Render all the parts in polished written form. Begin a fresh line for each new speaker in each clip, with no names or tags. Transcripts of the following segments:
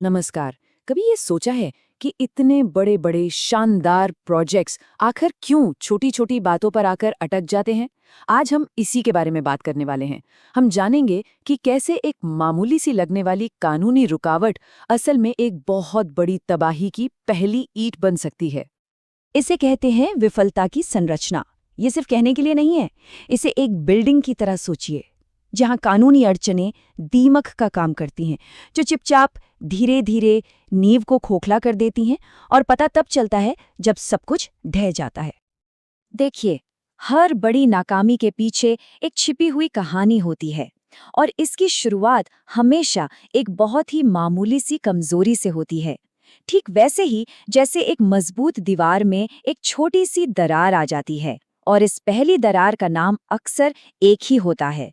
नमस्कार। कभी ये सोचा है कि इतने बड़े बड़े शानदार प्रोजेक्ट्स आखिर क्यों छोटी छोटी बातों पर आकर अटक जाते हैं? आज हम इसी के बारे में बात करने वाले हैं। हम जानेंगे कि कैसे एक मामूली सी लगने वाली कानूनी रुकावट असल में एक बहुत बड़ी तबाही की पहली ईंट बन सकती है।
इसे कहते हैं विफलता की संरचना। ये सिर्फ कहने के लिए नहीं है। इसे एक बिल्डिंग की तरह सोचिए, जहां कानूनी अड़चनें दीमक का काम करती हैं, जो चुपचाप धीरे धीरे नींव को खोखला कर देती हैं, और पता तब चलता है जब सब कुछ ढह जाता है। देखिए, हर बड़ी नाकामी के पीछे एक छिपी हुई कहानी होती है, और इसकी शुरुआत हमेशा एक बहुत ही मामूली सी कमजोरी से होती है। ठीक वैसे ही जैसे एक मजबूत दीवार में एक छोटी सी दरार आ जाती है, और इस पहली दरार का नाम अक्सर एक ही होता है: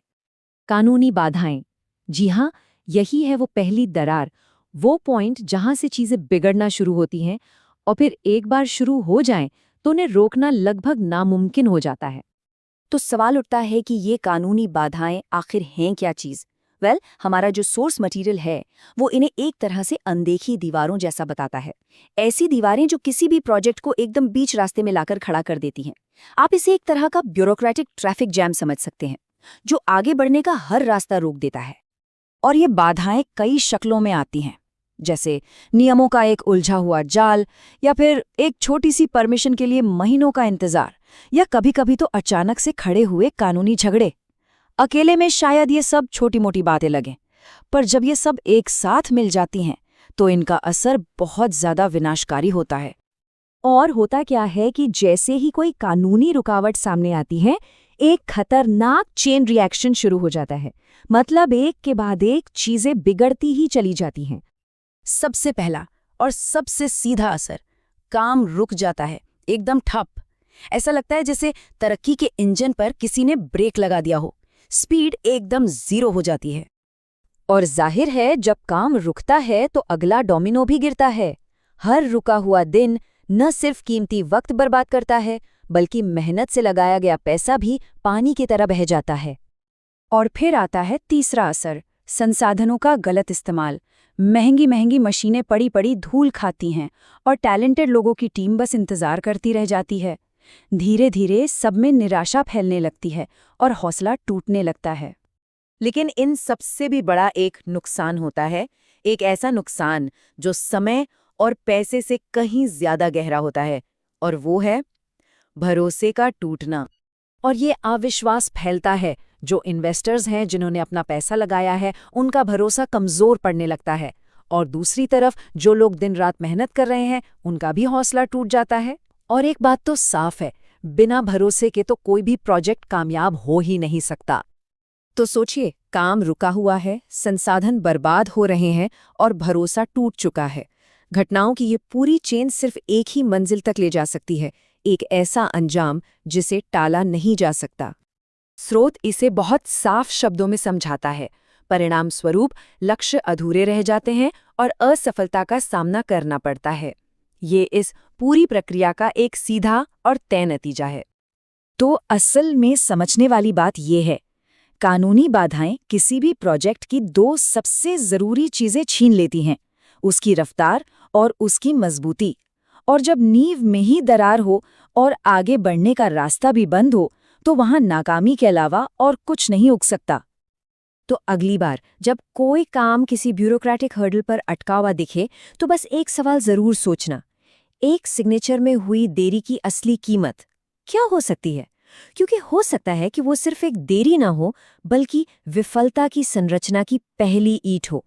कानूनी बाधाएं। जी हाँ, यही है वो पहली दरार, वो पॉइंट जहां से चीजें बिगड़ना शुरू होती हैं, और फिर एक बार शुरू हो जाएं तो उन्हें रोकना लगभग नामुमकिन हो जाता है। तो सवाल उठता है कि ये कानूनी बाधाएं आखिर हैं क्या चीज? हमारा जो सोर्स मटेरियल है वो इन्हें एक तरह से अनदेखी दीवारों जैसा बताता है। ऐसी दीवारें जो किसी भी प्रोजेक्ट को एकदम बीच रास्ते में लाकर खड़ा कर देती हैं। आप इसे एक तरह का ब्यूरोक्रेटिक ट्रैफिक जैम समझ सकते हैं, जो आगे बढ़ने का हर रास्ता रोक देता है। और ये बाधाएं कई शक्लों में आती हैं, जैसे नियमों का एक उलझा हुआ जाल, या फिर एक छोटी सी परमिशन के लिए महीनों का इंतजार, या कभी कभी तो अचानक से खड़े हुए कानूनी झगड़े। अकेले में शायद ये सब छोटी मोटी बातें लगें, पर जब ये सब एक साथ मिल जाती हैं तो इनका असर बहुत ज्यादा विनाशकारी होता है। और होता क्या है कि जैसे ही कोई कानूनी रुकावट सामने आती है, एक खतरनाक चेन रिएक्शन शुरू हो जाता है। मतलब एक के बाद एक चीजें बिगड़ती ही चली जाती हैं। सबसे पहला और सबसे सीधा असर, काम रुक जाता है, एकदम ठप। ऐसा लगता है जैसे तरक्की के इंजन पर किसी ने ब्रेक लगा दिया हो। स्पीड एकदम जीरो हो जाती है। और जाहिर है, जब काम रुकता है तो अगला डोमिनो भी गिरता है। हर रुका हुआ दिन न सिर्फ कीमती वक्त बर्बाद करता है, बल्कि मेहनत से लगाया गया पैसा भी पानी की तरह बह जाता है। और फिर आता है तीसरा असर, संसाधनों का गलत इस्तेमाल। महंगी महंगी मशीनें पड़ी पड़ी धूल खाती हैं, और टैलेंटेड लोगों की टीम बस इंतजार करती रह जाती है। धीरे धीरे सब में निराशा फैलने लगती है और हौसला टूटने लगता है।
लेकिन इन सबसे भी बड़ा एक नुकसान होता है, एक ऐसा नुकसान जो समय और पैसे से कहीं ज्यादा गहरा होता है, और वो है भरोसे का टूटना। और ये अविश्वास फैलता है। जो इन्वेस्टर्स हैं, जिन्होंने अपना पैसा लगाया है, उनका भरोसा कमजोर पड़ने लगता है। और दूसरी तरफ जो लोग दिन रात मेहनत कर रहे हैं, उनका भी हौसला टूट जाता है। और एक बात तो साफ है, बिना भरोसे के तो कोई भी प्रोजेक्ट कामयाब हो ही नहीं सकता। तो सोचिए, काम रुका हुआ है, संसाधन बर्बाद हो रहे हैं और भरोसा टूट चुका है। घटनाओं की ये पूरी चेन सिर्फ एक ही मंजिल तक ले जा सकती है, एक ऐसा अंजाम जिसे टाला नहीं जा सकता। स्रोत इसे बहुत साफ शब्दों में समझाता है। परिणाम स्वरूप लक्ष्य अधूरे रह जाते हैं और असफलता का सामना करना पड़ता है। ये इस पूरी प्रक्रिया का एक सीधा और तय नतीजा है। तो असल में समझने वाली बात ये है, कानूनी बाधाएं किसी भी प्रोजेक्ट की दो सबसे जरूरी चीजें छीन लेती हैं: उसकी रफ्तार और उसकी मजबूती। और जब नींव में ही दरार हो और आगे बढ़ने का रास्ता भी बंद हो, तो वहां नाकामी के अलावा और कुछ नहीं उग सकता। तो अगली बार जब कोई काम किसी ब्यूरोक्रेटिक हर्डल पर अटका हुआ दिखे, तो बस एक सवाल जरूर सोचना: एक सिग्नेचर में हुई देरी की असली कीमत क्या हो सकती है? क्योंकि हो सकता है कि वो सिर्फ एक देरी ना हो, बल्कि विफलता की संरचना की पहली ईंट हो।